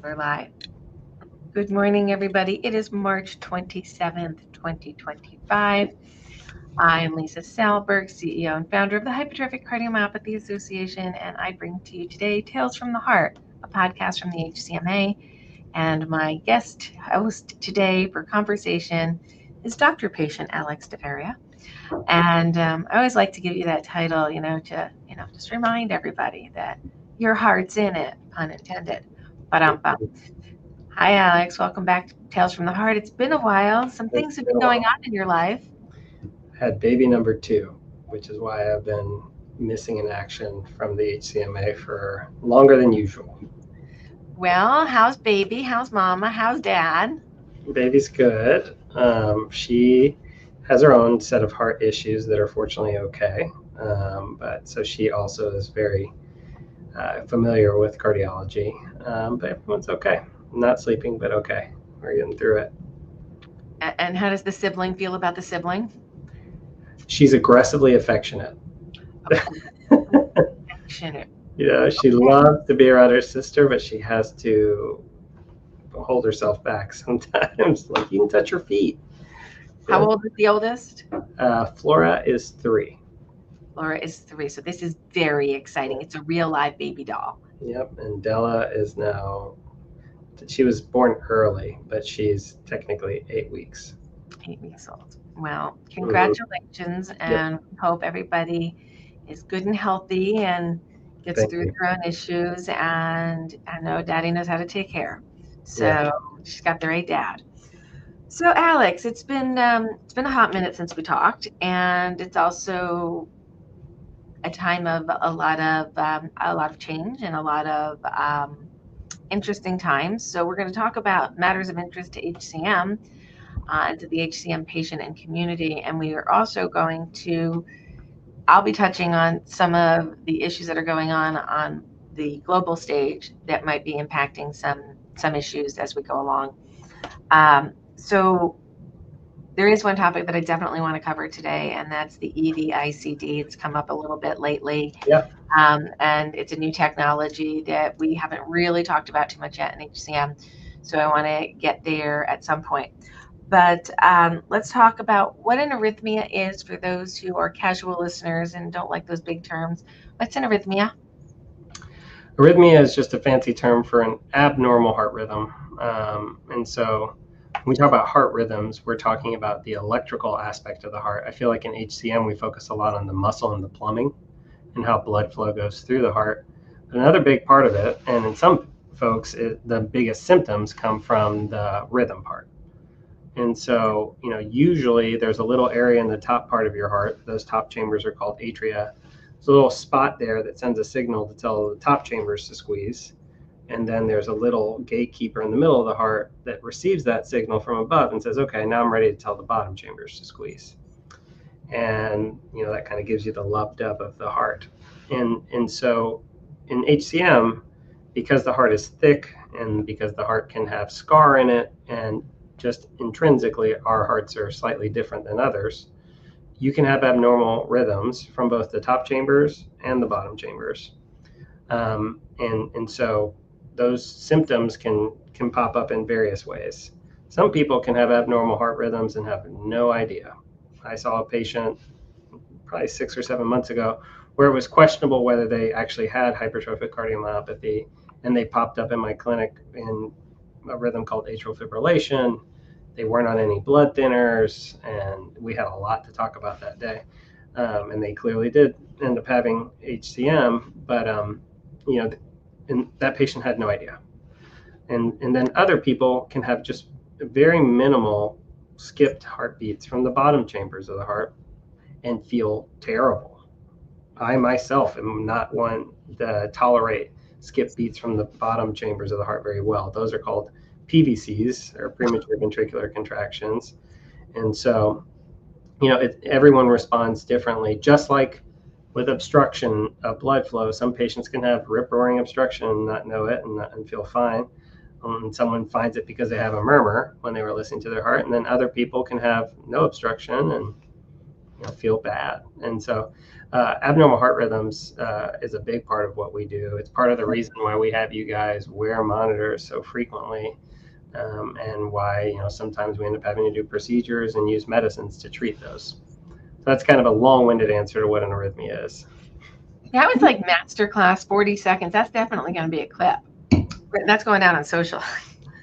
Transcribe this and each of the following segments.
We're live. Good morning, everybody. It is March 27th, 2025. I'm Lisa Salberg, CEO and founder of the Hypertrophic Cardiomyopathy Association, and I bring to you today Tales from the Heart, a podcast from the HCMA. And my guest host today for conversation is Dr. Patient Alex deFeria. And I always like to give you that title, to just remind everybody that your heart's in it, pun intended. But Hi, Alex. Welcome back to Tales from the Heart. It's been a while. Some things have been going on in your life. I had baby number 2, which is why I've been missing in action from the HCMA for longer than usual. Well, how's baby? How's mama? How's dad? Baby's good. She has her own set of heart issues that are fortunately okay. But so she also is very familiar with cardiology. But everyone's okay. Not sleeping, but okay. We're getting through it. And how does the sibling feel about the sibling? She's aggressively affectionate. Affectionate. She loves to be around her sister, but she has to hold herself back sometimes. Like, you can touch her feet. How old is the oldest? Flora is 3. Laura is 3. So this is very exciting. It's a real live baby doll. Yep. And Della is now, she was born early, but she's technically 8 weeks. 8 weeks old. Well, congratulations, and hope everybody is good and healthy and gets through their own issues. And I know Daddy knows how to take care. So she's got the right dad. So Alex, it's been a hot minute since we talked, and it's also a time of a lot of change and a lot of interesting times. So we're going to talk about matters of interest to HCM. And to the HCM patient and community. And we are also I'll be touching on some of the issues that are going on the global stage that might be impacting some issues as we go along. So there is one topic that I definitely want to cover today, and that's the EV-ICD. It's come up a little bit lately. Yeah. And it's a new technology that we haven't really talked about too much yet in HCM. So I want to get there at some point. But let's talk about what an arrhythmia is for those who are casual listeners and don't like those big terms. What's an arrhythmia? Arrhythmia is just a fancy term for an abnormal heart rhythm. And so when we talk about heart rhythms, we're talking about the electrical aspect of the heart. I feel like in HCM, we focus a lot on the muscle and the plumbing and how blood flow goes through the heart. But another big part of it, and in some folks, the biggest symptoms come from the rhythm part. And so, usually there's a little area in the top part of your heart. Those top chambers are called atria. There's a little spot there that sends a signal to tell the top chambers to squeeze. And then there's a little gatekeeper in the middle of the heart that receives that signal from above and says, okay, now I'm ready to tell the bottom chambers to squeeze. And, that kind of gives you the lub-dub of the heart. And so in HCM, because the heart is thick and because the heart can have scar in it, and just intrinsically our hearts are slightly different than others, you can have abnormal rhythms from both the top chambers and the bottom chambers. And so those symptoms can pop up in various ways. Some people can have abnormal heart rhythms and have no idea. I saw a patient probably 6 or 7 months ago where it was questionable whether they actually had hypertrophic cardiomyopathy, and they popped up in my clinic in a rhythm called atrial fibrillation. They weren't on any blood thinners, and we had a lot to talk about that day. And they clearly did end up having HCM, but and that patient had no idea. And then other people can have just very minimal skipped heartbeats from the bottom chambers of the heart and feel terrible. I myself am not one to tolerate skip beats from the bottom chambers of the heart very well. Those are called PVCs, or premature ventricular contractions. And so, everyone responds differently. Just like with obstruction of blood flow, some patients can have rip-roaring obstruction and not know it and feel fine. Someone finds it because they have a murmur when they were listening to their heart, and then other people can have no obstruction and feel bad. And so Abnormal heart rhythms is a big part of what we do. It's part of the reason why we have you guys wear monitors so frequently, and why sometimes we end up having to do procedures and use medicines to treat those. So that's kind of a long-winded answer to what an arrhythmia is. That was like masterclass, 40 seconds. That's definitely going to be a clip. That's going out on social.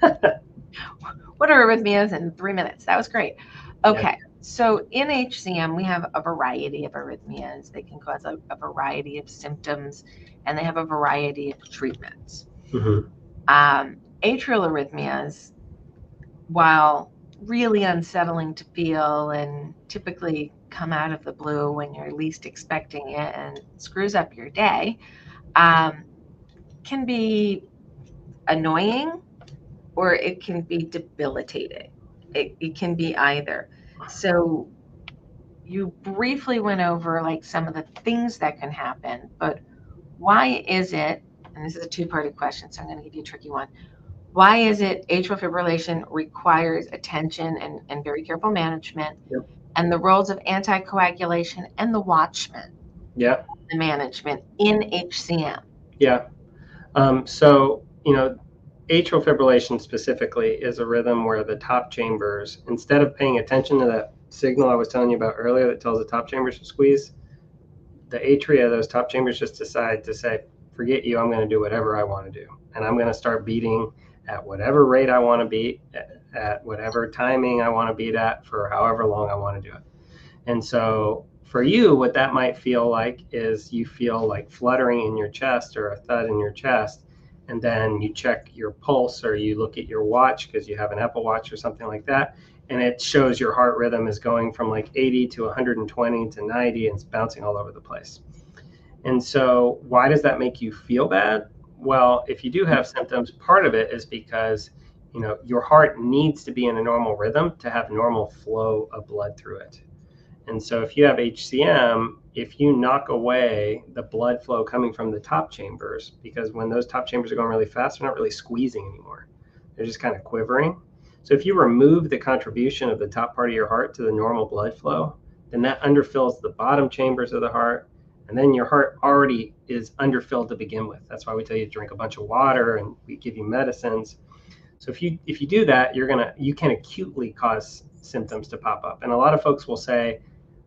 What are arrhythmias in 3 minutes? That was great. Okay. Yeah. So in HCM, we have a variety of arrhythmias. They can cause a variety of symptoms, and they have a variety of treatments. Mm-hmm. Atrial arrhythmias, while really unsettling to feel and typically come out of the blue when you're least expecting it and screws up your day, can be annoying or it can be debilitating. It can be either. So you briefly went over like some of the things that can happen, but why is it, and this is a two-parted question, so I'm going to give you a tricky one. Why is it atrial fibrillation requires attention and very careful management? Yep. And the roles of anticoagulation and the watchman, yeah, the management in HCM? Yeah. So, atrial fibrillation specifically is a rhythm where the top chambers, instead of paying attention to that signal I was telling you about earlier that tells the top chambers to squeeze, the atria, those top chambers, just decide to say, forget you, I'm going to do whatever I want to do. And I'm going to start beating at whatever rate I want to beat, at whatever timing I want to beat at, for however long I want to do it. And so for you, what that might feel like is you feel like fluttering in your chest or a thud in your chest. And then you check your pulse or you look at your watch because you have an Apple Watch or something like that. And it shows your heart rhythm is going from like 80 to 120 to 90 and it's bouncing all over the place. And so why does that make you feel bad? Well, if you do have symptoms, part of it is because your heart needs to be in a normal rhythm to have normal flow of blood through it. And so if you have HCM, if you knock away the blood flow coming from the top chambers, because when those top chambers are going really fast, they're not really squeezing anymore. They're just kind of quivering. So if you remove the contribution of the top part of your heart to the normal blood flow, then that underfills the bottom chambers of the heart. And then your heart already is underfilled to begin with. That's why we tell you to drink a bunch of water and we give you medicines. So if you do that, you can acutely cause symptoms to pop up. And a lot of folks will say,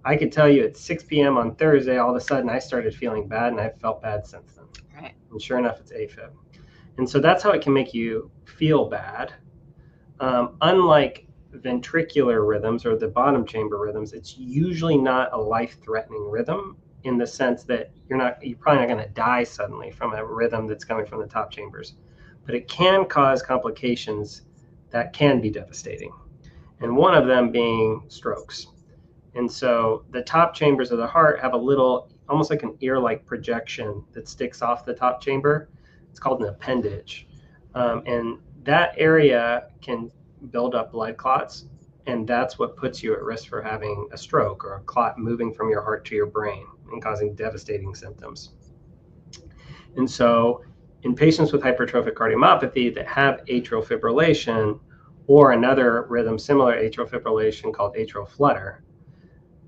I could tell you at 6 p.m. on Thursday, all of a sudden I started feeling bad and I've felt bad since then. Right. And sure enough, it's AFib. And so that's how it can make you feel bad. Unlike ventricular rhythms or the bottom chamber rhythms, it's usually not a life-threatening rhythm in the sense that you're probably not going to die suddenly from a rhythm that's coming from the top chambers. But it can cause complications that can be devastating. And one of them being strokes. And so the top chambers of the heart have a little, almost like an ear-like projection that sticks off the top chamber. It's called an appendage. And that area can build up blood clots. And that's what puts you at risk for having a stroke or a clot moving from your heart to your brain and causing devastating symptoms. And so in patients with hypertrophic cardiomyopathy that have atrial fibrillation or another rhythm similar to atrial fibrillation called atrial flutter,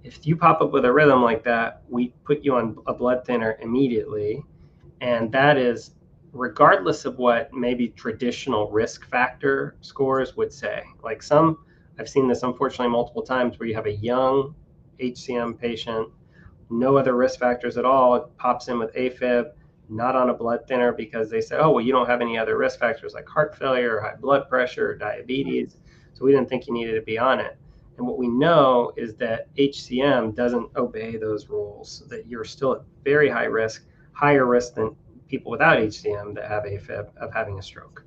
if you pop up with a rhythm like that, we put you on a blood thinner immediately. And that is regardless of what maybe traditional risk factor scores would say. Like I've seen this unfortunately multiple times where you have a young HCM patient, no other risk factors at all, it pops in with AFib, not on a blood thinner because they say, oh, well, you don't have any other risk factors like heart failure, or high blood pressure, or diabetes. So we didn't think you needed to be on it. And what we know is that HCM doesn't obey those rules, that you're still at very high risk, higher risk than people without HCM that have AFib of having a stroke.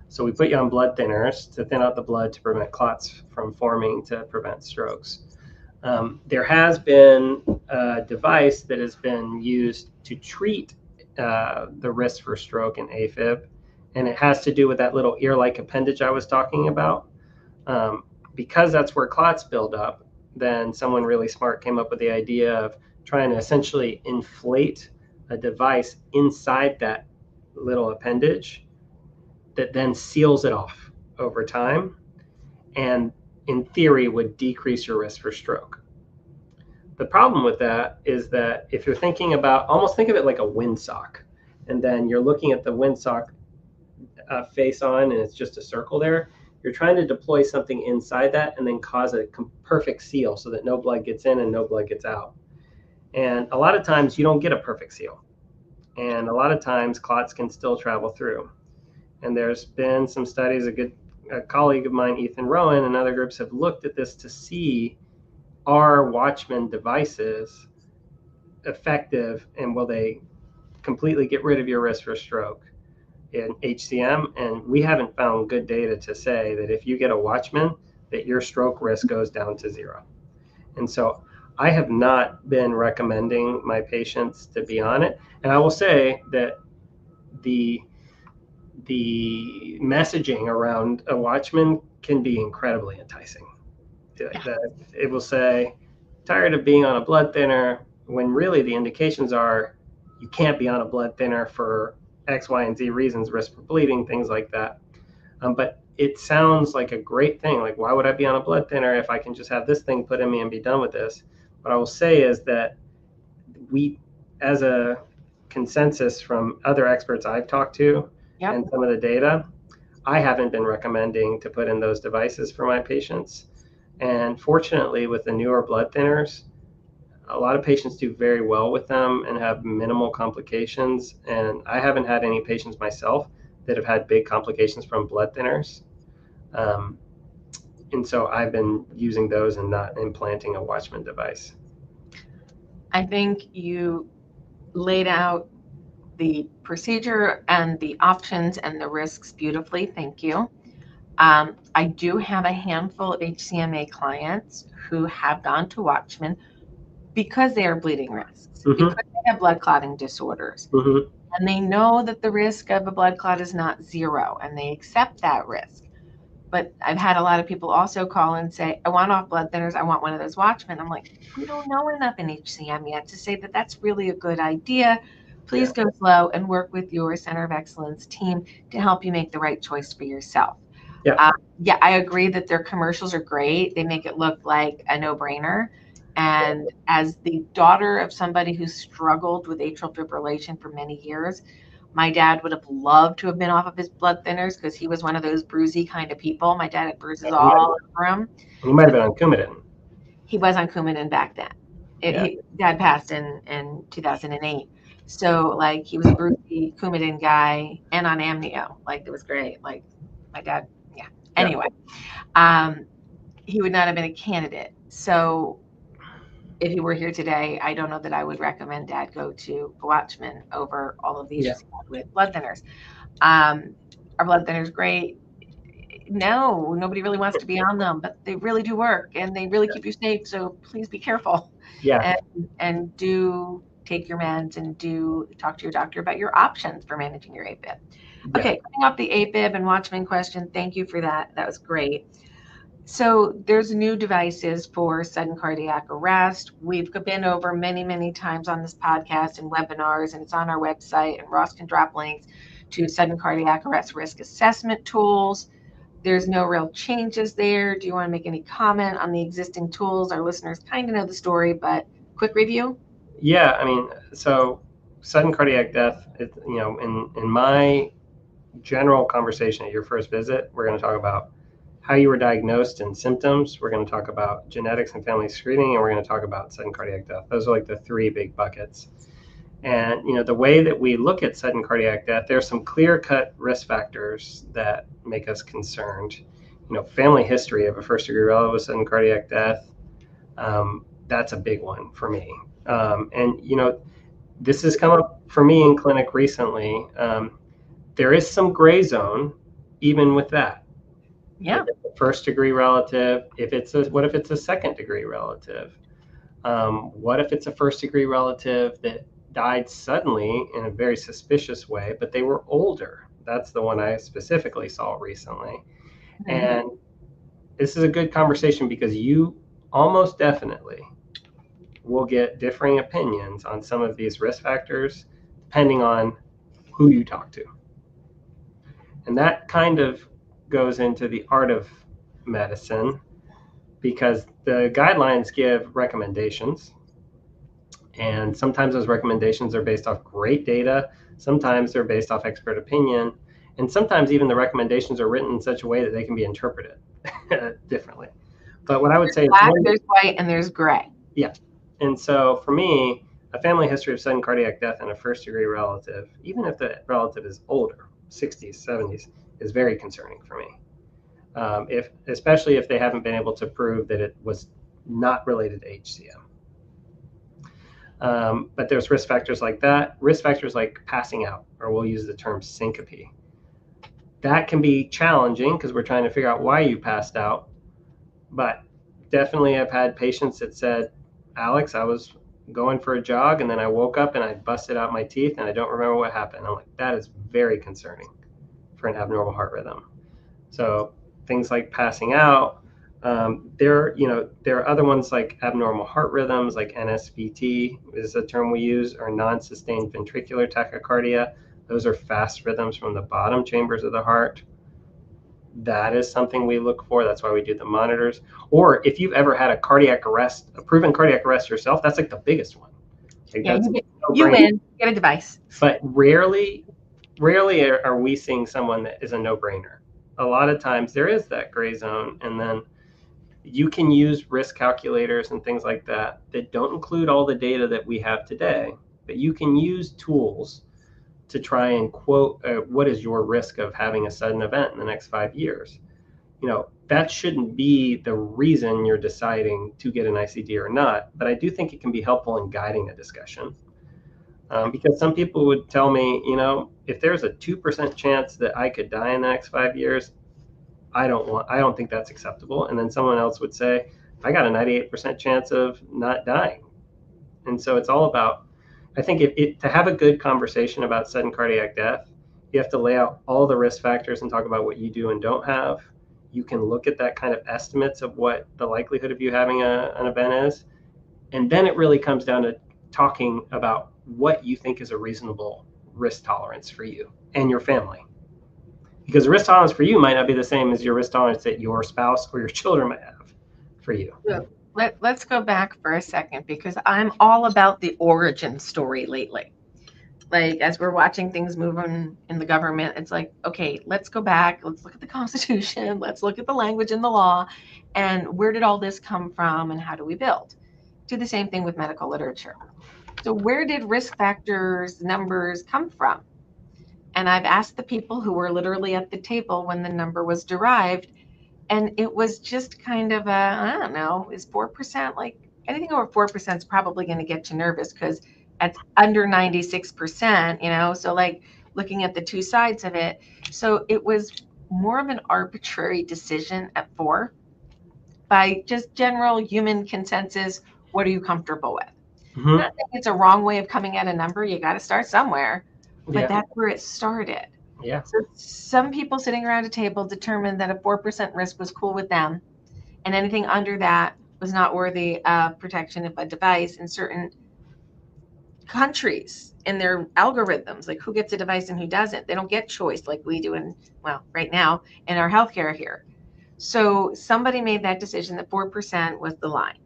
So we put you on blood thinners to thin out the blood to prevent clots from forming to prevent strokes. There has been a device that has been used to treat the risk for stroke and AFib, and it has to do with that little ear-like appendage I was talking about. Because that's where clots build up, then someone really smart came up with the idea of trying to essentially inflate a device inside that little appendage that then seals it off over time and in theory would decrease your risk for stroke. The problem with that is that if you're thinking about, almost think of it like a windsock, and then you're looking at the windsock face on, and it's just a circle there. You're trying to deploy something inside that and then cause a perfect seal so that no blood gets in and no blood gets out. And a lot of times you don't get a perfect seal. And a lot of times clots can still travel through. And there's been some studies, a colleague of mine, Ethan Rowan, and other groups have looked at this to see, are Watchman devices effective, and will they completely get rid of your risk for stroke in HCM? And we haven't found good data to say that if you get a Watchman, that your stroke risk goes down to 0. And so I have not been recommending my patients to be on it. And I will say that the messaging around a Watchman can be incredibly enticing. It will say, tired of being on a blood thinner, when really the indications are you can't be on a blood thinner for X, Y, and Z reasons, risk for bleeding, things like that. But it sounds like a great thing. Like, why would I be on a blood thinner if I can just have this thing put in me and be done with this? What I will say is that we, as a consensus from other experts I've talked to, Yep. and some of the data, I haven't been recommending to put in those devices for my patients. And fortunately, with the newer blood thinners, a lot of patients do very well with them and have minimal complications. And I haven't had any patients myself that have had big complications from blood thinners. And so I've been using those and not implanting a Watchman device. I think you laid out the procedure and the options and the risks beautifully. Thank you. I do have a handful of HCMA clients who have gone to Watchman because they are bleeding risks, because they have blood clotting disorders. And they know that the risk of a blood clot is not 0, and they accept that risk. But I've had a lot of people also call and say, I want off blood thinners. I want one of those Watchmen. I'm like, we don't know enough in HCM yet to say that that's really a good idea. Please go slow and work with your Center of Excellence team to help you make the right choice for yourself. Yeah, I agree that their commercials are great. They make it look like a no-brainer. And as the daughter of somebody who struggled with atrial fibrillation for many years, my dad would have loved to have been off of his blood thinners because he was one of those bruisey kind of people. My dad had bruises all over him. He might have been on Coumadin. He was on Coumadin back then. Dad passed in 2008. So, like, he was a bruisey Coumadin guy and on amnio. Like, it was great. Like, my dad, yeah. Anyway, he would not have been a candidate. So, if he were here today, I don't know that I would recommend Dad go to Watchman over all of these with blood thinners. Are blood thinners great? No, nobody really wants to be on them, but they really do work and they really keep you safe. So please be careful. And do take your meds and do talk to your doctor about your options for managing your AFib. Okay, coming off the AFib and Watchman question, thank you for that. That was great. So there's new devices for sudden cardiac arrest. We've been over many, many times on this podcast and webinars, and it's on our website, and Ross can drop links to sudden cardiac arrest risk assessment tools. There's no real changes there. Do you want to make any comment on the existing tools? Our listeners kind of know the story, but quick review? Yeah, I mean, so sudden cardiac death, in my general conversation at your first visit, we're going to talk about how you were diagnosed and symptoms. We're going to talk about genetics and family screening, and we're going to talk about sudden cardiac death. Those are like the 3 big buckets. And, the way that we look at sudden cardiac death, there's some clear-cut risk factors that make us concerned. Family history of a first-degree relative with sudden cardiac death, that's a big one for me. And, this has come up for me in clinic recently. There is some gray zone even with that. Yeah. If it's a first-degree relative, what if it's a second-degree relative? What if it's a first-degree relative that died suddenly in a very suspicious way, but they were older? That's the one I specifically saw recently. And this is a good conversation because you almost definitely will get differing opinions on some of these risk factors depending on who you talk to. And that kind of goes into the art of medicine because the guidelines give recommendations, And sometimes those recommendations are based off great data. Sometimes they're based off expert opinion. And sometimes even the recommendations are written in such a way that they can be interpreted differently. But what I would say is black, there's white, and there's gray. Yeah. And so for me, a family history of sudden cardiac death in a first-degree relative, even if the relative is older, 60s, 70s, is very concerning for me. Especially if they haven't been able to prove that it was not related to HCM. But there's risk factors like that, risk factors like passing out, or we'll use the term syncope. That can be challenging because we're trying to figure out why you passed out. But definitely I've had patients that said, Alex, I was going for a jog and then I woke up and I busted out my teeth and I don't remember what happened. I'm like, that is very concerning for an abnormal heart rhythm. So things like passing out, there are other ones like abnormal heart rhythms, like NSVT is a term we use, or non-sustained ventricular tachycardia. Those are fast rhythms from the bottom chambers of the heart. That is something we look for. That's why we do the monitors. Or if you've ever had a cardiac arrest, a proven cardiac arrest yourself, that's like the biggest one. Like yeah, you win, get a device. But rarely are we seeing someone that is a no-brainer. A lot of times there is that gray zone, and then you can use risk calculators and things like that that don't include all the data that we have today, but you can use tools to try and quote what is your risk of having a sudden event in the next 5 years. That shouldn't be the reason you're deciding to get an ICD or not, but I do think it can be helpful in guiding a discussion. Because some people would tell me, if there's a 2% chance that I could die in the next 5 years, I don't think that's acceptable. And then someone else would say, I got a 98% chance of not dying. And so it's all about, I think to have a good conversation about sudden cardiac death, you have to lay out all the risk factors and talk about what you do and don't have. You can look at that kind of estimates of what the likelihood of you having an event is. And then it really comes down to talking about what you think is a reasonable risk tolerance for you and your family. Because the risk tolerance for you might not be the same as your risk tolerance that your spouse or your children might have for you. Yeah. Let's go back for a second, because I'm all about the origin story lately. Like, as we're watching things move in the government, it's like, okay, let's go back. Let's look at the Constitution. Let's look at the language in the law. And where did all this come from and how do we build? Do the same thing with medical literature. So where did risk factors numbers come from? And I've asked the people who were literally at the table when the number was derived, and it was just kind of I don't know, is 4%, like anything over 4% is probably going to get you nervous, because it's under 96%, so like looking at the two sides of it. So it was more of an arbitrary decision at 4 by just general human consensus. What are you comfortable with? Mm-hmm. Not that it's a wrong way of coming at a number. You got to start somewhere, but that's where it started. Yeah. So some people sitting around a table determined that a 4% risk was cool with them, and anything under that was not worthy of protection of a device. In certain countries, in their algorithms, like who gets a device and who doesn't, they don't get choice like we do right now in our healthcare here. So somebody made that decision that 4% was the line.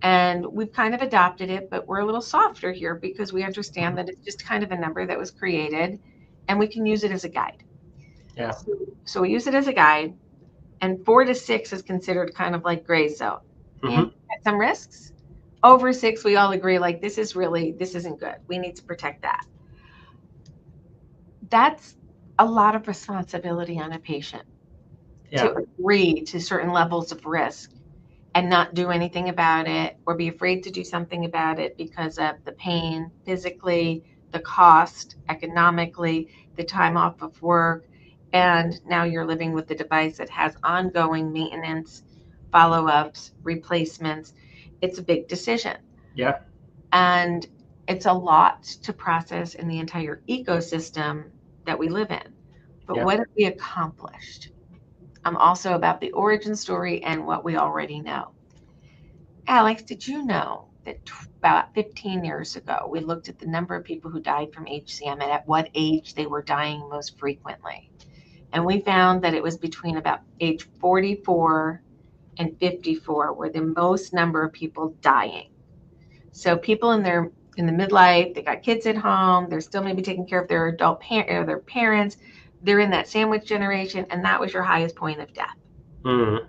And we've kind of adopted it, but we're a little softer here because we understand that it's just kind of a number that was created, and we can use it as a guide. Yeah. So we use it as a guide, and 4 to 6 is considered kind of like gray zone. Mm-hmm. And some risks. Over 6, we all agree, like, this isn't good. We need to protect that. That's a lot of responsibility on a patient to agree to certain levels of risk and not do anything about it, or be afraid to do something about it because of the pain physically, the cost economically, the time off of work, and now you're living with the device that has ongoing maintenance, follow-ups, replacements. It's a big decision. Yeah. And it's a lot to process in the entire ecosystem that we live in. But what have we accomplished? I'm also about the origin story and what we already know. Alex, did you know that about 15 years ago, we looked at the number of people who died from HCM and at what age they were dying most frequently? And we found that it was between about age 44 and 54 were the most number of people dying. So people in the midlife, they got kids at home, they're still maybe taking care of their adult parent or their parents. They're in that sandwich generation, and that was your highest point of death. Mm.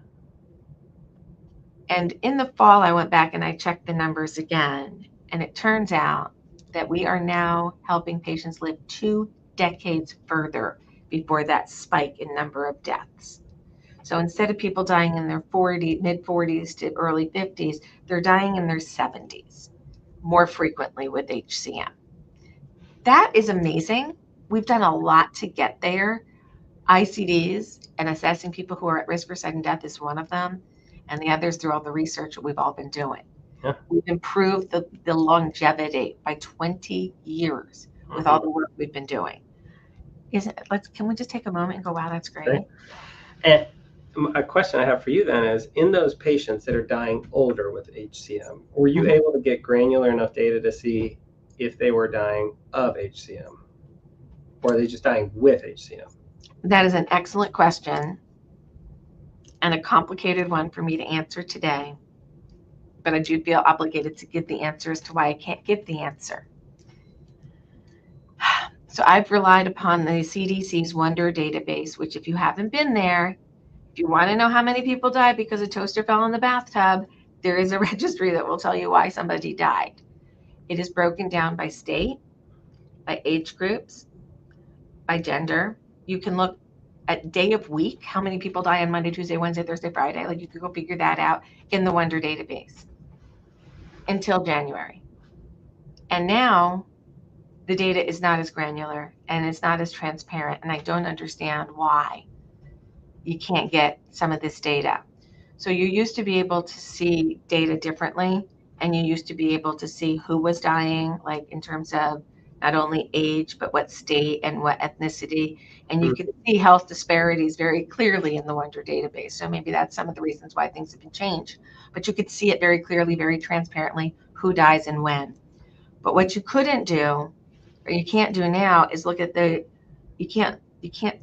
And in the fall, I went back and I checked the numbers again, and it turns out that we are now helping patients live 2 decades further before that spike in number of deaths. So instead of people dying in their mid 40s to early 50s, they're dying in their 70s more frequently with HCM. That is amazing. We've done a lot to get there. ICDs and assessing people who are at risk for sudden death is one of them, and the others through all the research that we've all been doing. Yeah. We've improved the longevity by 20 years with all the work we've been doing. Can we just take a moment and go, wow, that's great. And a question I have for you then is, in those patients that are dying older with HCM, were you able to get granular enough data to see if they were dying of HCM? Or are they just dying with HCM? That is an excellent question and a complicated one for me to answer today. But I do feel obligated to give the answer as to why I can't give the answer. So I've relied upon the CDC's Wonder database, which if you haven't been there, if you want to know how many people died because a toaster fell in the bathtub, there is a registry that will tell you why somebody died. It is broken down by state, by age groups, by gender. You can look at day of week, how many people die on Monday, Tuesday, Wednesday, Thursday, Friday. Like you could go figure that out in the Wonder database until January. And now the data is not as granular and it's not as transparent. And I don't understand why you can't get some of this data. So you used to be able to see data differently, and you used to be able to see who was dying, like in terms of not only age, but what state and what ethnicity. And you could see health disparities very clearly in the Wonder database. So maybe that's some of the reasons why things have been changed. But you could see it very clearly, very transparently, who dies and when. But what you couldn't do, or you can't do now, is look at you can't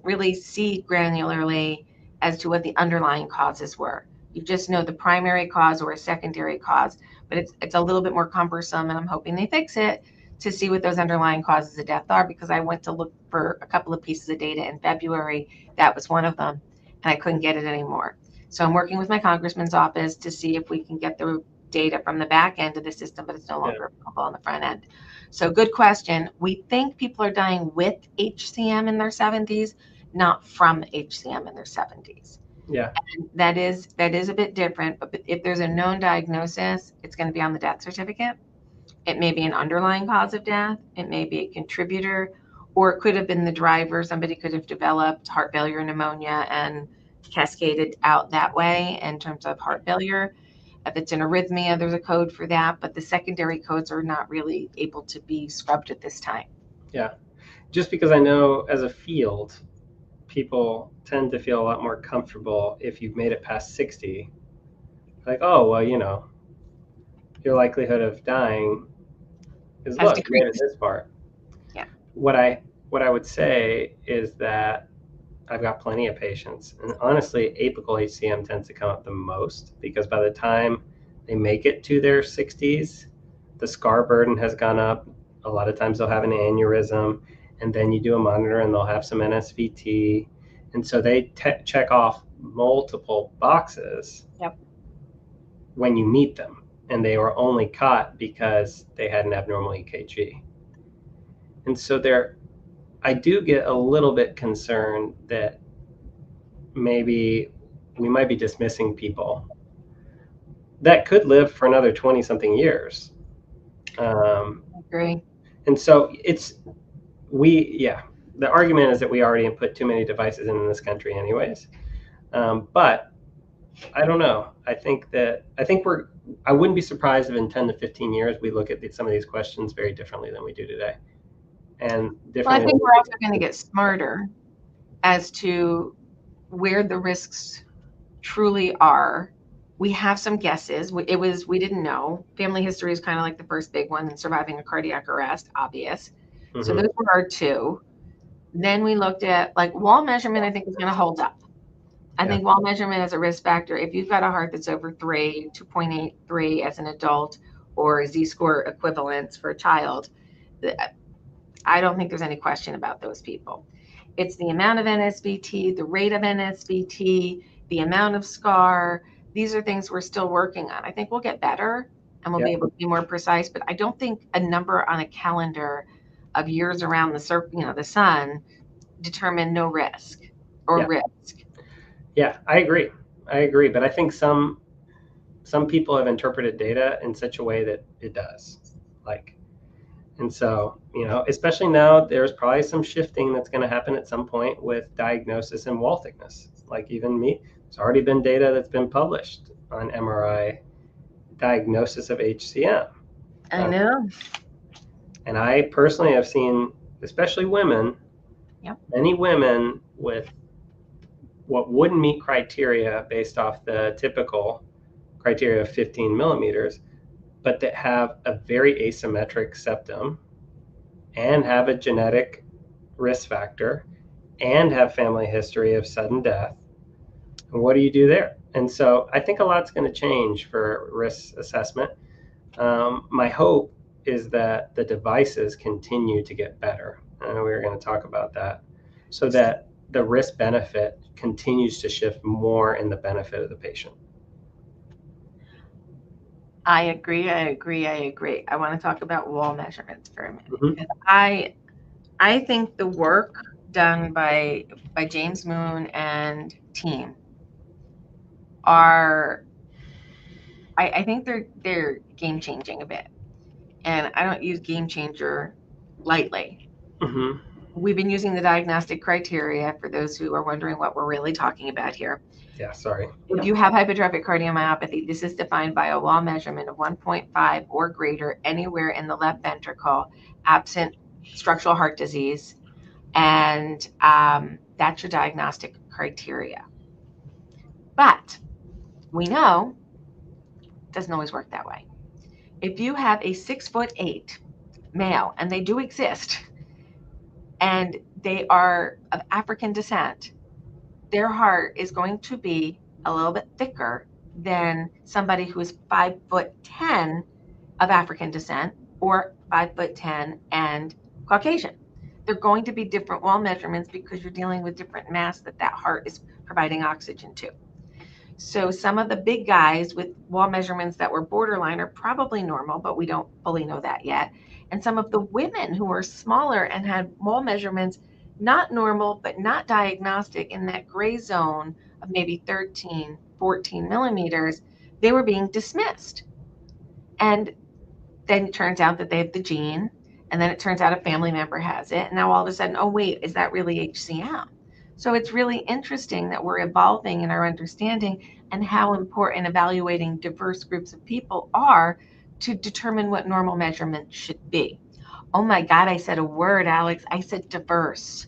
really see granularly as to what the underlying causes were. You just know the primary cause or a secondary cause, but it's a little bit more cumbersome, and I'm hoping they fix it to see what those underlying causes of death are, because I went to look for a couple of pieces of data in February. That was one of them, and I couldn't get it anymore. So I'm working with my congressman's office to see if we can get the data from the back end of the system, but it's no longer available on the front end. So good question. We think people are dying with HCM in their 70s, not from HCM in their 70s. Yeah. And that is a bit different, but if there's a known diagnosis, it's going to be on the death certificate. It may be an underlying cause of death. It may be a contributor, or it could have been the driver. Somebody could have developed heart failure and pneumonia and cascaded out that way in terms of heart failure. If it's an arrhythmia, there's a code for that, but the secondary codes are not really able to be scrubbed at this time. Yeah. Just because I know as a field, people tend to feel a lot more comfortable if you've made it past 60. Like, oh, well, your likelihood of dying is, look, you made it this far. Yeah. What I would say is that I've got plenty of patients, and honestly, apical HCM tends to come up the most, because by the time they make it to their 60s, the scar burden has gone up. A lot of times they'll have an aneurysm, and then you do a monitor and they'll have some NSVT. And so they check off multiple boxes when you meet them, and they were only caught because they had an abnormal EKG. And so I do get a little bit concerned that maybe we might be dismissing people that could live for another 20-something years. I agree. And so the argument is that we already put too many devices in this country anyways. But I don't know. I wouldn't be surprised if in 10 to 15 years we look at some of these questions very differently than we do today. And I think we're also going to get smarter as to where the risks truly are. We have some guesses. We didn't know. Family history is kind of like the first big one, and surviving a cardiac arrest, obvious. Mm-hmm. So those were our two. Then we looked at wall measurement. I think is going to hold up. I think wall measurement is a risk factor. If you've got a heart that's over 2.83 as an adult, or Z-score equivalents for a child, I don't think there's any question about those people. It's the amount of NSVT, the rate of NSVT, the amount of scar. These are things we're still working on. I think we'll get better and we'll be able to be more precise, but I don't think a number on a calendar of years around the sun determine no risk or risk. Yeah, I agree. But I think some people have interpreted data in such a way that it does. And so, especially now, there's probably some shifting that's going to happen at some point with diagnosis and wall thickness. Like even me, there's already been data that's been published on MRI diagnosis of HCM. I know. And I personally have seen, especially women, many women with what wouldn't meet criteria based off the typical criteria of 15 millimeters, but that have a very asymmetric septum and have a genetic risk factor and have family history of sudden death. And what do you do there? And so I think a lot's going to change for risk assessment. My hope is that the devices continue to get better. I know we were going to talk about that, so that the risk benefit continues to shift more in the benefit of the patient. I agree. I want to talk about wall measurements for a minute. Because I think the work done by James Moon and team are, I think they're game changing a bit. And I don't use game changer lightly. We've been using the diagnostic criteria for those who are wondering what we're really talking about here. Yeah, sorry. If you have hypertrophic cardiomyopathy, this is defined by a wall measurement of 1.5 or greater anywhere in the left ventricle, absent structural heart disease, and that's your diagnostic criteria. But we know it doesn't always work that way. If you have a 6'8" male, and they do exist, and they are of African descent, their heart is going to be a little bit thicker than somebody who is 5'10" of African descent or 5'10" and Caucasian. They're going to be different wall measurements because you're dealing with different mass that heart is providing oxygen to. So some of the big guys with wall measurements that were borderline are probably normal, but we don't fully know that yet. And some of the women who were smaller and had wall measurements not normal, but not diagnostic, in that gray zone of maybe 13, 14 millimeters, they were being dismissed. And then it turns out that they have the gene, and then it turns out a family member has it. And now all of a sudden, oh, wait, is that really HCM? So it's really interesting that we're evolving in our understanding and how important evaluating diverse groups of people are to determine what normal measurement should be. Oh my God, I said a word, Alex. I said diverse.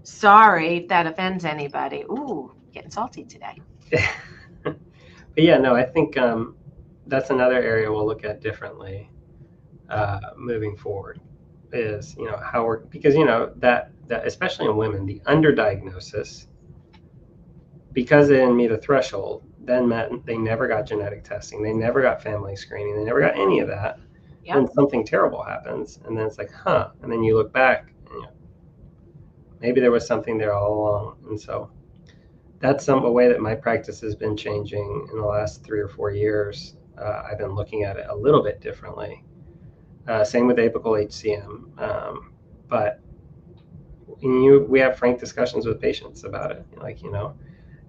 Sorry if that offends anybody. Ooh, getting salty today. But yeah, no, I think that's another area we'll look at differently moving forward. Is how we're, because that especially in women, the underdiagnosis, because they didn't meet a threshold, then meant they never got genetic testing, they never got family screening, they never got any of that. Then something terrible happens, and then it's like, and then you look back, and, maybe there was something there all along. And so that's a way that my practice has been changing in the last 3 or 4 years. I've been looking at it a little bit differently. Same with apical HCM. But we have frank discussions with patients about it.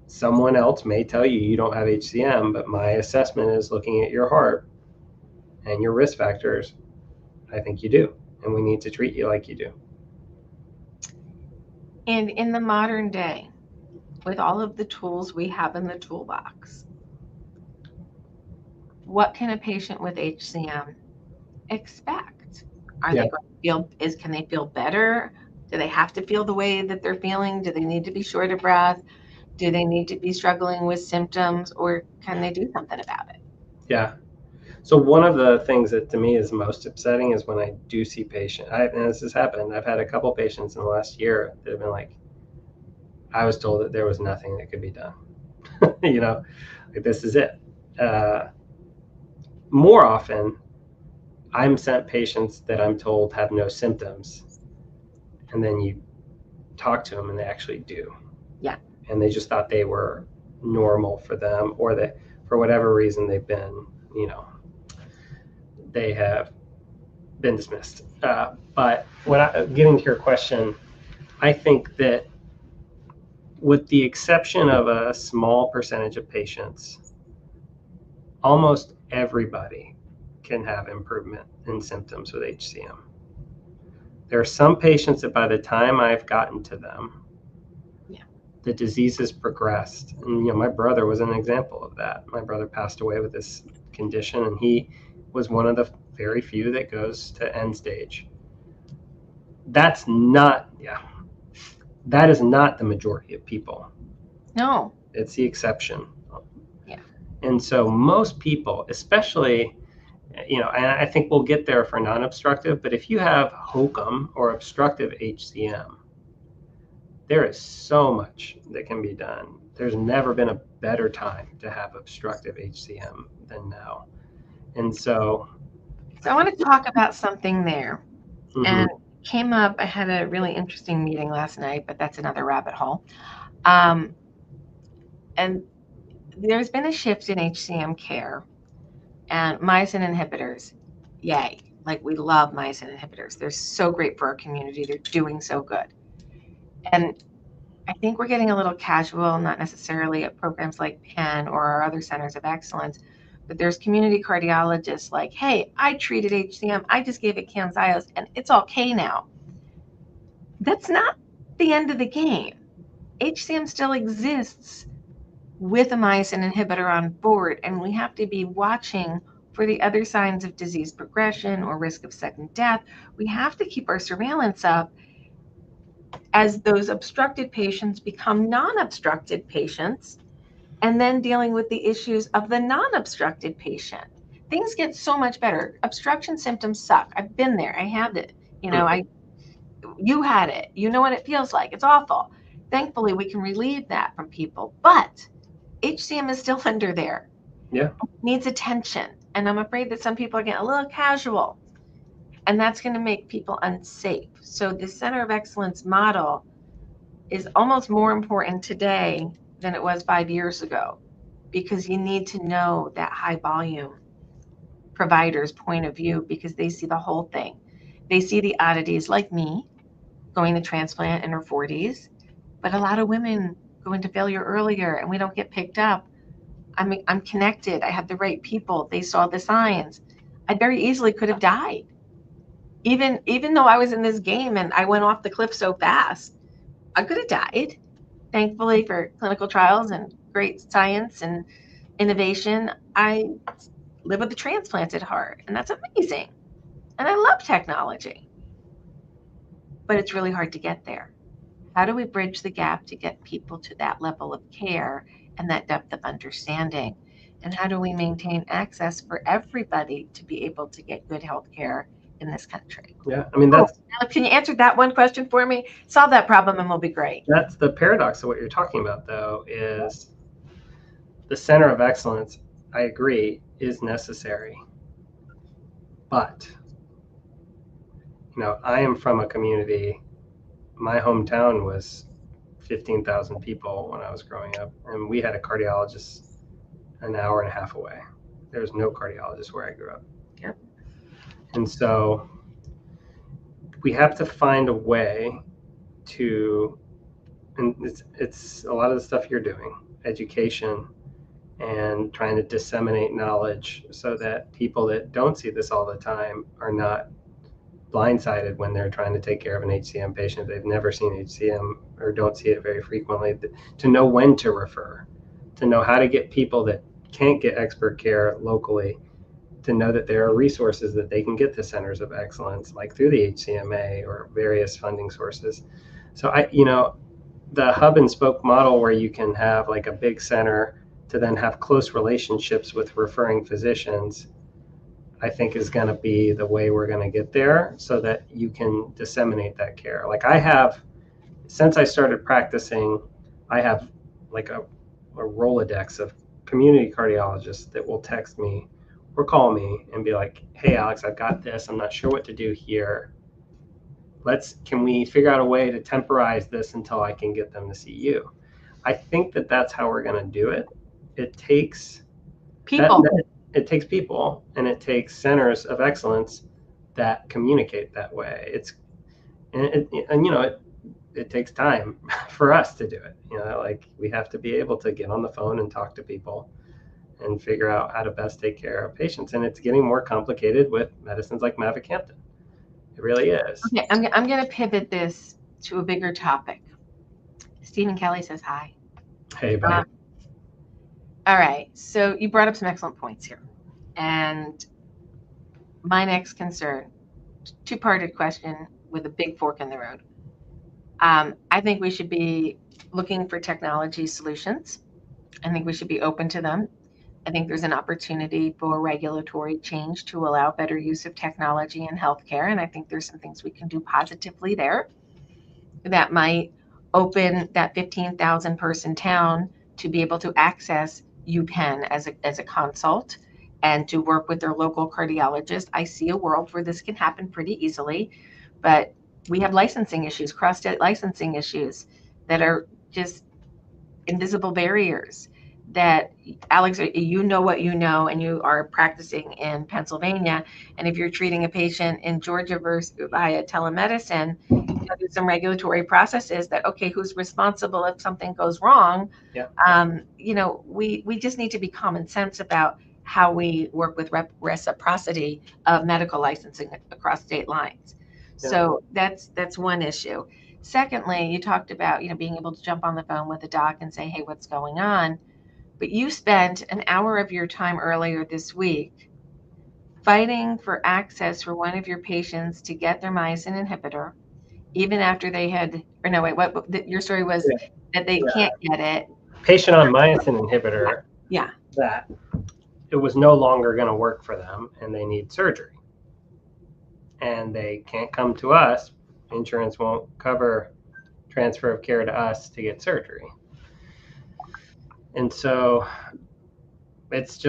Someone else may tell you you don't have HCM, but my assessment is looking at your heart and your risk factors. I think you do, and we need to treat you like you do. And in the modern day, with all of the tools we have in the toolbox, what can a patient with HCM expect? Are they going to can they feel better? Do they have to feel the way that they're feeling? Do they need to be short of breath? Do they need to be struggling with symptoms, or can they do something about it? Yeah. So one of the things that to me is most upsetting is when I do see patients, and this has happened, I've had a couple patients in the last year that have been like, I was told that there was nothing that could be done. Like, this is it. more often, I'm sent patients that I'm told have no symptoms, and then you talk to them and they actually do. Yeah. And they just thought they were normal for them, or that for whatever reason they've been, they have been dismissed. But getting to your question, I think that with the exception of a small percentage of patients, almost everybody can have improvement in symptoms with HCM. There are some patients that by the time I've gotten to them, the disease has progressed. And my brother was an example of that. My brother passed away with this condition, and he was one of the very few that goes to end stage. That is not the majority of people. No. It's the exception. Yeah. And so most people, especially, and I think we'll get there for non-obstructive, but if you have HOCM or obstructive HCM, there is so much that can be done. There's never been a better time to have obstructive HCM than now. And so I want to talk about something there. And came up, I had a really interesting meeting last night, but that's another rabbit hole. And there's been a shift in HCM care and myosin inhibitors. Yay. Like, we love myosin inhibitors. They're so great for our community. They're doing so good. And I think we're getting a little casual, not necessarily at programs like Penn or our other centers of excellence, but there's community cardiologists like, hey, I treated HCM. I just gave it Camzyos and it's okay now. That's not the end of the game. HCM still exists with a myosin inhibitor on board, and we have to be watching for the other signs of disease progression or risk of sudden death. We have to keep our surveillance up as those obstructed patients become non-obstructed patients, and then dealing with the issues of the non-obstructed patient. Things get so much better. Obstruction symptoms suck. I've been there. I have it. You had it. You know what it feels like. It's awful. Thankfully, we can relieve that from people, but HCM is still under there. Yeah. It needs attention. And I'm afraid that some people are getting a little casual, and that's going to make people unsafe. So the Center of Excellence model is almost more important today than it was 5 years ago, because you need to know that high volume provider's point of view, because they see the whole thing. They see the oddities like me going to transplant in her 40s, but a lot of women go into failure earlier and we don't get picked up. I'm connected. I have the right people. They saw the signs. I very easily could have died. Even though I was in this game and I went off the cliff so fast, I could have died. Thankfully, for clinical trials and great science and innovation, I live with a transplanted heart, and that's amazing. And I love technology, but it's really hard to get there. How do we bridge the gap to get people to that level of care and that depth of understanding? And how do we maintain access for everybody to be able to get good health care in this country? Yeah, I mean, can you answer that one question for me? Solve that problem and we'll be great. That's the paradox of what you're talking about, though, is the Center of Excellence, I agree, is necessary. But, I am from a community, my hometown was 15,000 people when I was growing up, and we had a cardiologist an hour and a half away. There was no cardiologist where I grew up. Yep. And so we have to find a way to, and it's a lot of the stuff you're doing, education and trying to disseminate knowledge so that people that don't see this all the time are not blindsided when they're trying to take care of an HCM patient. They've never seen HCM or don't see it very frequently, to know when to refer, to know how to get people that can't get expert care locally, to know that there are resources that they can get to centers of excellence, like through the HCMA or various funding sources. So the hub and spoke model, where you can have like a big center to then have close relationships with referring physicians, I think is going to be the way we're going to get there, so that you can disseminate that care. Like since I started practicing, I have like a Rolodex of community cardiologists that will text me or call me and be like, hey, Alex, I've got this. I'm not sure what to do here. Can we figure out a way to temporize this until I can get them to see you? I think that's how we're going to do it. It takes people. It takes people, and it takes centers of excellence that communicate that way. It takes time for us to do it. Like, we have to be able to get on the phone and talk to people and figure out how to best take care of patients. And it's getting more complicated with medicines like mavacamten. It really is. Okay, I'm going to pivot this to a bigger topic. Stephen Kelly says hi. Hey, buddy. All right. So you brought up some excellent points here. And my next concern, two-parted question with a big fork in the road. I think we should be looking for technology solutions. I think we should be open to them. I think there's an opportunity for regulatory change to allow better use of technology in healthcare. And I think there's some things we can do positively there that might open that 15,000 person town to be able to access UPenn as a consult and to work with their local cardiologist. I see a world where this can happen pretty easily, but we have licensing issues, cross-state licensing issues that are just invisible barriers that, Alex, you know what you know, and you are practicing in Pennsylvania. And if you're treating a patient in Georgia versus via telemedicine, there's some regulatory processes that, okay, who's responsible if something goes wrong? Yeah. We just need to be common sense about how we work with reciprocity of medical licensing across state lines. Yeah. So that's one issue. Secondly, you talked about, being able to jump on the phone with a doc and say, hey, what's going on? But you spent an hour of your time earlier this week fighting for access for one of your patients to get their myosin inhibitor, even after they had, or no, wait, your story was that they can't get it. Patient on myosin inhibitor. Yeah. That it was no longer going to work for them and they need surgery. And they can't come to us. Insurance won't cover transfer of care to us to get surgery. And so it's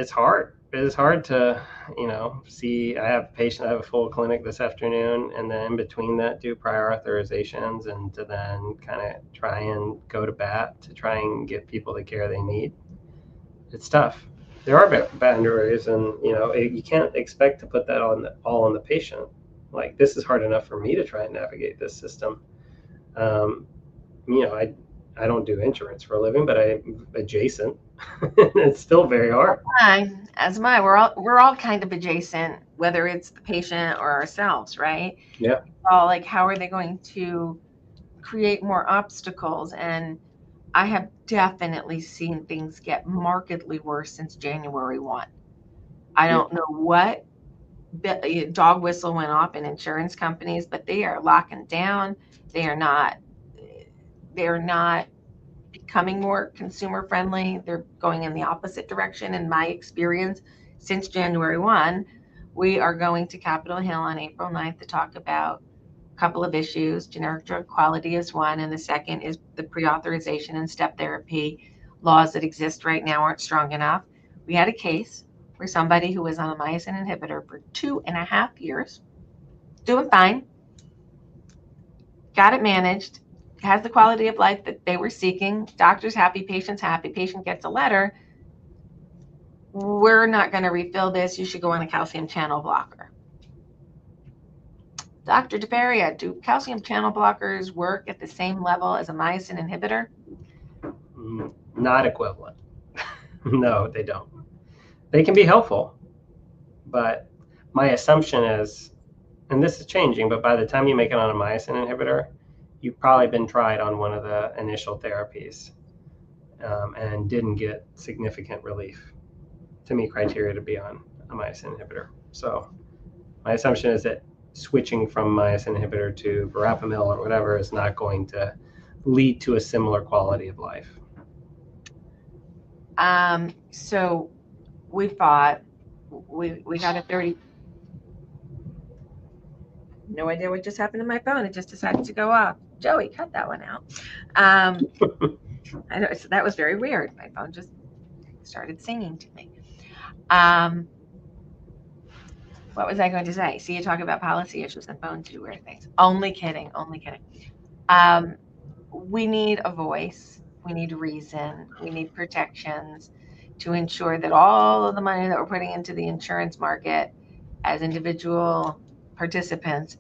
hard. It is hard to, see. I have a full clinic this afternoon, and then in between that do prior authorizations and to then kind of try and go to bat to try and get people the care they need. It's tough. There are boundaries, and you can't expect to put that all on the patient. Like, this is hard enough for me to try and navigate this system. I don't do insurance for a living, but I'm adjacent. It's still very hard. As am I. We're all kind of adjacent, whether it's the patient or ourselves, right? Yeah. All like, how are they going to create more obstacles? And I have definitely seen things get markedly worse since January 1. I don't know what dog whistle went off in insurance companies, but they are locking down. They are not becoming more consumer friendly. They're going in the opposite direction. In my experience, since January 1, we are going to Capitol Hill on April 9th to talk about a couple of issues. Generic drug quality is one, and the second is the pre-authorization and step therapy laws that exist right now aren't strong enough. We had a case where somebody who was on a myosin inhibitor for 2.5 years, doing fine, got it managed, has the quality of life that they were seeking, doctor's happy, patient's happy, patient gets a letter, we're not going to refill this, you should go on a calcium channel blocker. Dr. deFeria, do calcium channel blockers work at the same level as a myosin inhibitor? Not equivalent. No, they don't. They can be helpful, but my assumption is, and this is changing, but by the time you make it on a myosin inhibitor, you've probably been tried on one of the initial therapies and didn't get significant relief to meet criteria to be on a myosin inhibitor. So my assumption is that switching from myosin inhibitor to verapamil or whatever is not going to lead to a similar quality of life. So we thought we got a 30. No idea what just happened to my phone. It just decided to go off. Joey, cut that one out. I know, so that was very weird. My phone just started singing to me. What was I going to say? See, you talk about policy issues and bones do weird things. Only kidding. Only kidding. Um, we need a voice. We need reason. We need protections to ensure that all of the money that we're putting into the insurance market as individual participants,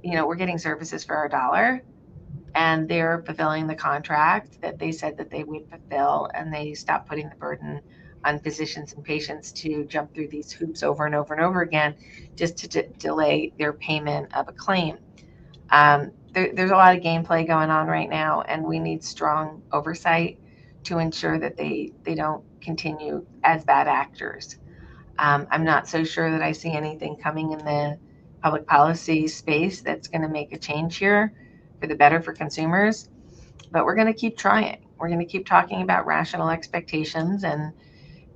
we're getting services for our dollar, and they're fulfilling the contract that they said that they would fulfill, and they stop putting the burden on physicians and patients to jump through these hoops over and over and over again just to delay their payment of a claim. There's a lot of gameplay going on right now, and we need strong oversight to ensure that they don't continue as bad actors. I'm not so sure that I see anything coming in the public policy space that's going to make a change here for the better for consumers, but we're going to keep trying. We're going to keep talking about rational expectations,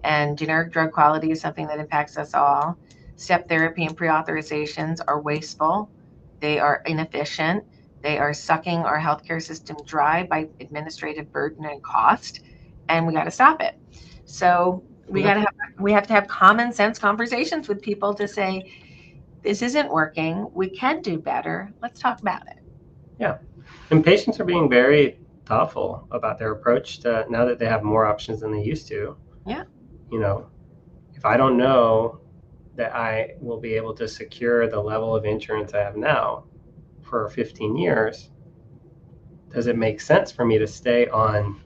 and generic drug quality is something that impacts us all. Step therapy and pre-authorizations are wasteful. They are inefficient. They are sucking our healthcare system dry by administrative burden and cost, and we got to stop it. So we have to have common sense conversations with people to say, this isn't working. We can do better. Let's talk about it. Yeah. And patients are being very thoughtful about their approach to, now that they have more options than they used to. Yeah. If I don't know that I will be able to secure the level of insurance I have now for 15 years, does it make sense for me to stay on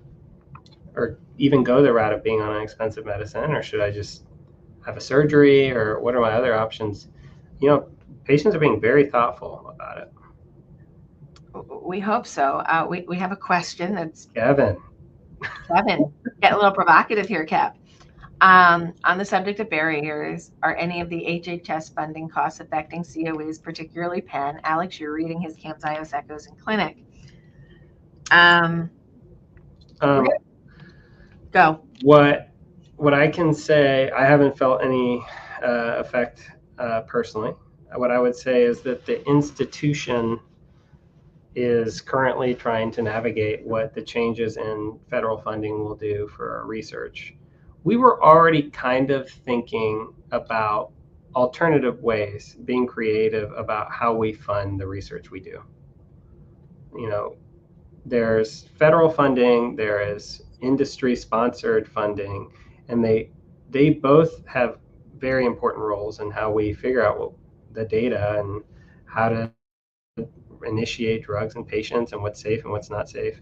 or even go the route of being on an expensive medicine, or should I just have a surgery, or what are my other options? Patients are being very thoughtful about it. We hope so. We have a question that's Kevin, get a little provocative here, Kev. On the subject of barriers, are any of the HHS funding costs affecting COEs, particularly Penn? Alex, you're reading his Camzyos echoes in clinic. Go. What I can say, I haven't felt any effect personally. What I would say is that the institution is currently trying to navigate what the changes in federal funding will do for our research. We were already kind of thinking about alternative ways, being creative about how we fund the research we do. There's federal funding, there is industry-sponsored funding, and they both have very important roles in how we figure out the data and how to initiate drugs in patients and what's safe and what's not safe.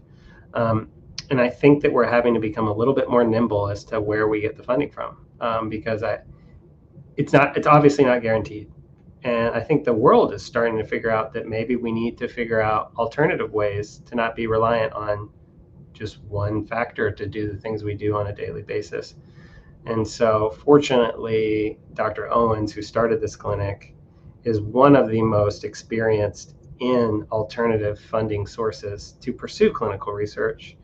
And I think that we're having to become a little bit more nimble as to where we get the funding from, because it's obviously not guaranteed. And I think the world is starting to figure out that maybe we need to figure out alternative ways to not be reliant on just one factor to do the things we do on a daily basis. And so fortunately, Dr. Owens, who started this clinic, is one of the most experienced in alternative funding sources to pursue clinical research.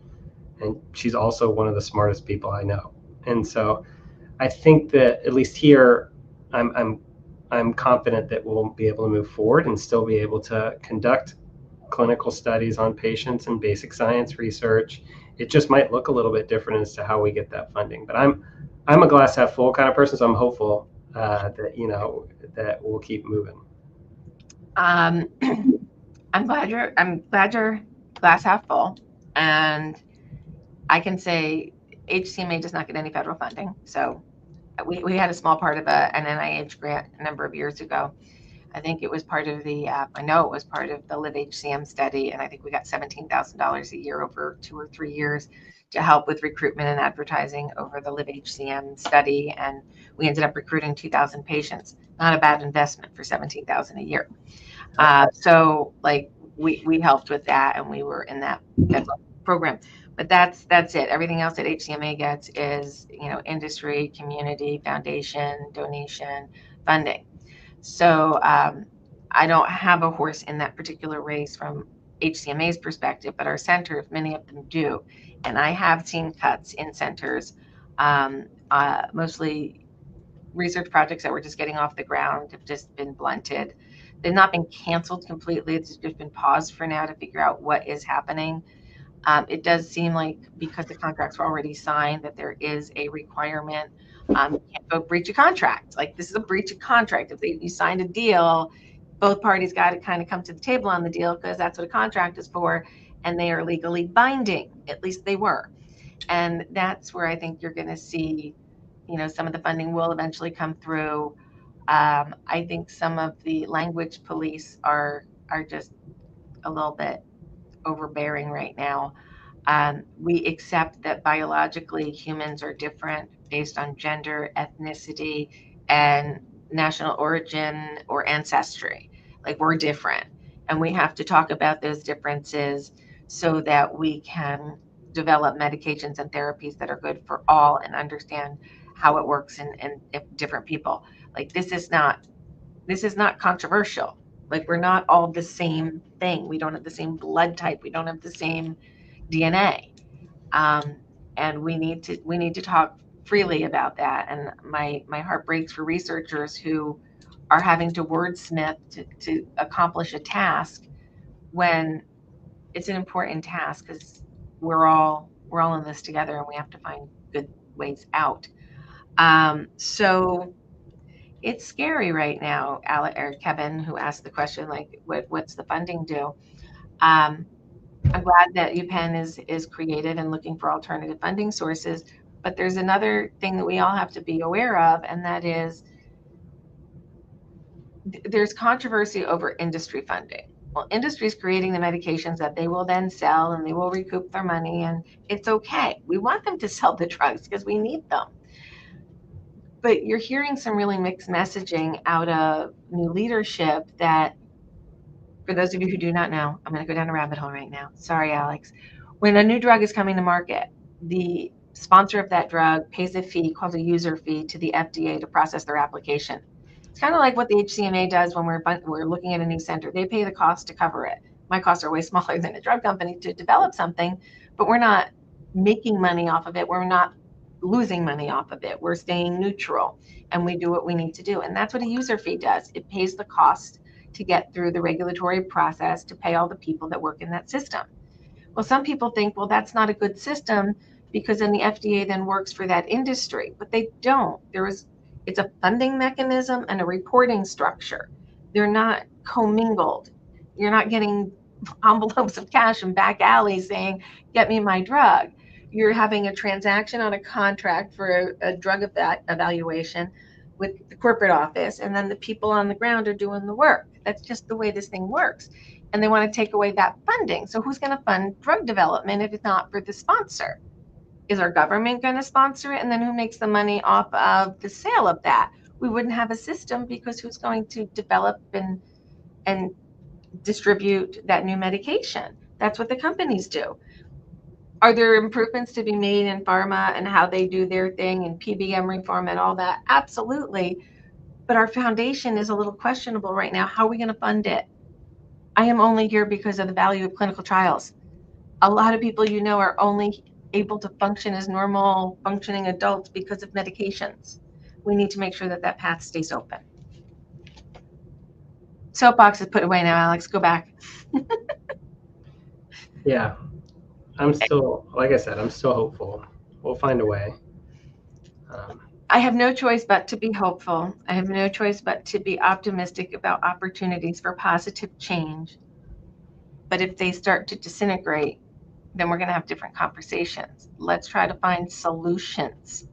And she's also one of the smartest people I know. And so I think that at least here, I'm confident that we'll be able to move forward and still be able to conduct clinical studies on patients and basic science research. It just might look a little bit different as to how we get that funding. But I'm a glass half full kind of person, so I'm hopeful that we'll keep moving. I'm glad you're glass half full, and I can say HCMA does not get any federal funding. So we had a small part of an NIH grant a number of years ago. I think it was part of I know it was part of the Live HCM study, and I think we got $17,000 a year over 2 or 3 years to help with recruitment and advertising over the Live HCM study, and we ended up recruiting 2,000 patients. Not a bad investment for $17,000 a year. So we helped with that, and we were in that program. But that's it. Everything else that HCMA gets is industry, community, foundation, donation, funding. So I don't have a horse in that particular race from HCMA's perspective, but our centers, many of them do. And I have seen cuts in centers, mostly research projects that were just getting off the ground have just been blunted. They've not been canceled completely. It's just been paused for now to figure out what is happening. It does seem like because the contracts were already signed that there is a requirement. You can't go breach a contract. Like this is a breach of contract. If you signed a deal, both parties got to kind of come to the table on the deal because that's what a contract is for, and they are legally binding. At least they were. And that's where I think you're going to see, some of the funding will eventually come through. I think some of the language police are just a little bit overbearing right now. We accept that biologically humans are different based on gender, ethnicity, and national origin or ancestry. Like we're different. And we have to talk about those differences so that we can develop medications and therapies that are good for all and understand how it works in different people. Like this is not controversial. Like we're not all the same thing. We don't have the same blood type. We don't have the same DNA. Um, and we need to talk freely about that. And my heart breaks for researchers who are having to wordsmith to accomplish a task when it's an important task because we're all in this together and we have to find good ways out. So it's scary right now, or Kevin, who asked the question, like, what's the funding do? Um, I'm glad that UPenn is creative and looking for alternative funding sources, but there's another thing that we all have to be aware of, and that is there's controversy over industry funding. Well, industry is creating the medications that they will then sell and they will recoup their money, and it's okay. We want them to sell the drugs because we need them. But you're hearing some really mixed messaging out of new leadership that, for those of you who do not know, I'm going to go down a rabbit hole right now. Sorry, Alex. When a new drug is coming to market, the sponsor of that drug pays a fee called a user fee to the FDA to process their application. It's kind of like what the HCMA does when we're looking at a new center. They pay the cost to cover it. My costs are way smaller than a drug company to develop something, but we're not making money off of it. We're not losing money off of it. We're staying neutral and we do what we need to do. And that's what a user fee does. It pays the cost to get through the regulatory process to pay all the people that work in that system. Well, some people think, well, that's not a good system because then the FDA then works for that industry, but they don't. It's a funding mechanism and a reporting structure. They're not commingled. You're not getting envelopes of cash in back alleys saying, get me my drug. You're having a transaction on a contract for a drug evaluation with the corporate office, and then the people on the ground are doing the work. That's just the way this thing works. And they want to take away that funding. So who's going to fund drug development if it's not for the sponsor? Is our government going to sponsor it? And then who makes the money off of the sale of that? We wouldn't have a system because who's going to develop and distribute that new medication? That's what the companies do. Are there improvements to be made in pharma and how they do their thing and PBM reform and all that? Absolutely. But our foundation is a little questionable right now. How are we going to fund it? I am only here because of the value of clinical trials. A lot of people are only able to function as normal functioning adults because of medications. We need to make sure that that path stays open. Soapbox is put away now, Alex. Go back. Yeah, I'm still, like I said, I'm still hopeful. We'll find a way. I have no choice but to be hopeful. I have no choice but to be optimistic about opportunities for positive change. But if they start to disintegrate, then we're going to have different conversations. Let's try to find solutions.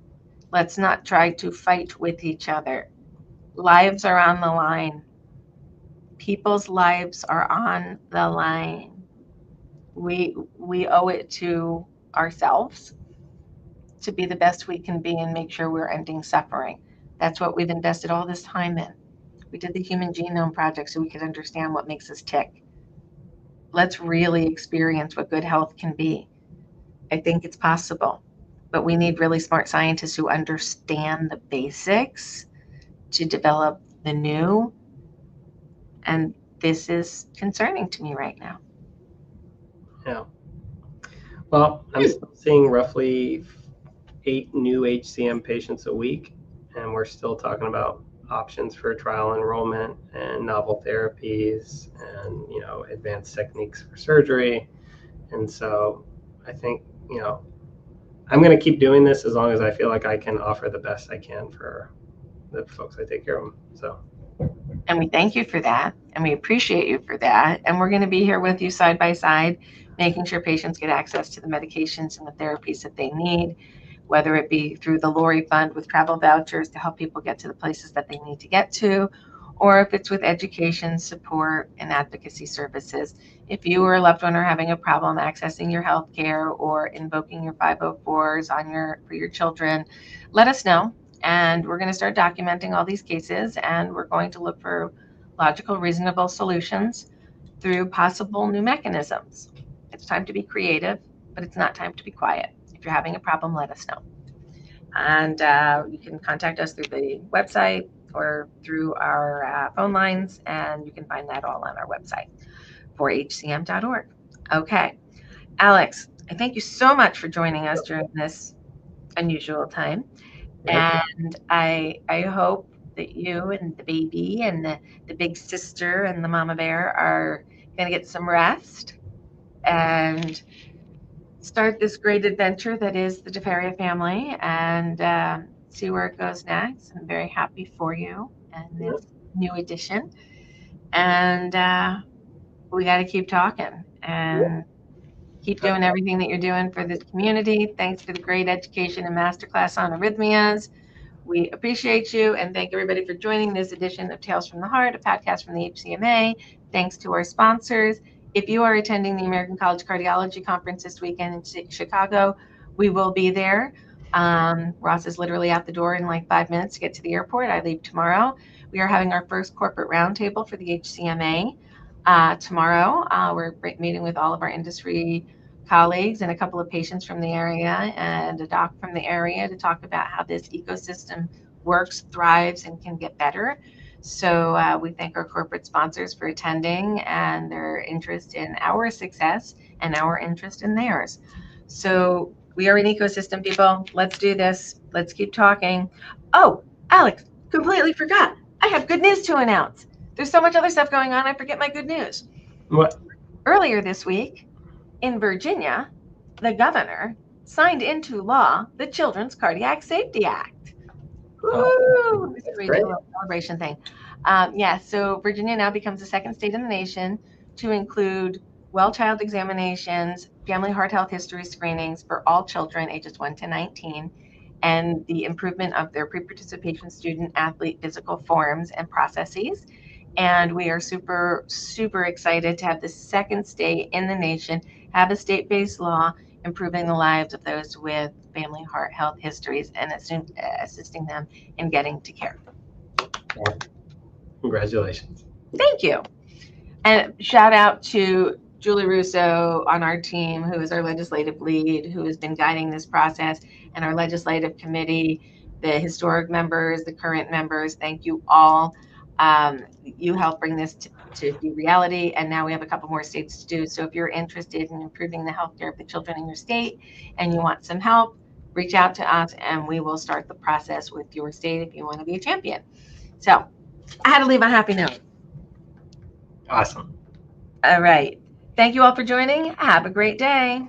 Let's not try to fight with each other. Lives are on the line. People's lives are on the line. We owe it to ourselves to be the best we can be and make sure we're ending suffering. That's what we've invested all this time in. We did the Human Genome Project so we could understand what makes us tick. Let's really experience what good health can be. I think it's possible, but we need really smart scientists who understand the basics to develop the new. And this is concerning to me right now. Yeah. Well, I'm still seeing roughly 8 new HCM patients a week, and we're still talking about options for trial enrollment and novel therapies and advanced techniques for surgery. And so I think, I'm going to keep doing this as long as I feel like I can offer the best I can for the folks I take care of. So. And we thank you for that, and we appreciate you for that. And we're going to be here with you side by side, making sure patients get access to the medications and the therapies that they need, whether it be through the Lori Fund with travel vouchers to help people get to the places that they need to get to, or if it's with education, support, and advocacy services. If you or a loved one are having a problem accessing your health care or invoking your 504s for your children, let us know. And we're going to start documenting all these cases, and we're going to look for logical, reasonable solutions through possible new mechanisms. It's time to be creative, but it's not time to be quiet. If you're having a problem, let us know. And you can contact us through the website or through our phone lines, and you can find that all on our website for hcm.org. Okay. Alex, I thank you so much for joining us during this unusual time. And I hope that you and the baby and the big sister and the mama bear are going to get some rest and start this great adventure that is the deFeria family, and see where it goes next. I'm very happy for you and this new addition. And we got to keep talking and keep doing everything that you're doing for this community. Thanks for the great education and masterclass on arrhythmias. We appreciate you, and thank everybody for joining this edition of Tales from the Heart, a podcast from the HCMA. Thanks to our sponsors. If you are attending the American College Cardiology Conference this weekend in Chicago, we will be there. Ross is literally out the door in like 5 minutes to get to the airport. I leave tomorrow. We are having our first corporate roundtable for the HCMA tomorrow. We're meeting with all of our industry colleagues and a couple of patients from the area and a doc from the area to talk about how this ecosystem works, thrives, and can get better. So we thank our corporate sponsors for attending and their interest in our success and our interest in theirs. So we are an ecosystem, people. Let's do this. Let's keep talking. Oh, Alex, completely forgot. I have good news to announce. There's so much other stuff going on, I forget my good news. What? Earlier this week, in Virginia, the governor signed into law the Children's Cardiac Safety Act. Woo! This is a little celebration thing. So Virginia now becomes the second state in the nation to include well child examinations, family heart health history screenings for all children ages 1 to 19, and the improvement of their pre-participation student athlete physical forms and processes. And we are super, super excited to have the second state in the nation have a state-based law improving the lives of those with family heart health histories and assisting them in getting to care. Congratulations. Thank you. And shout out to Julie Russo on our team, who is our legislative lead, who has been guiding this process, and our legislative committee, the historic members, the current members. Thank you all. You helped bring this to be reality, and now we have a couple more states to do. So if you're interested in improving the healthcare of the children in your state and you want some help, reach out to us and we will start the process with your state if you want to be a champion. So I had to leave on a happy note. Awesome. All right. Thank you all for joining. Have a great day.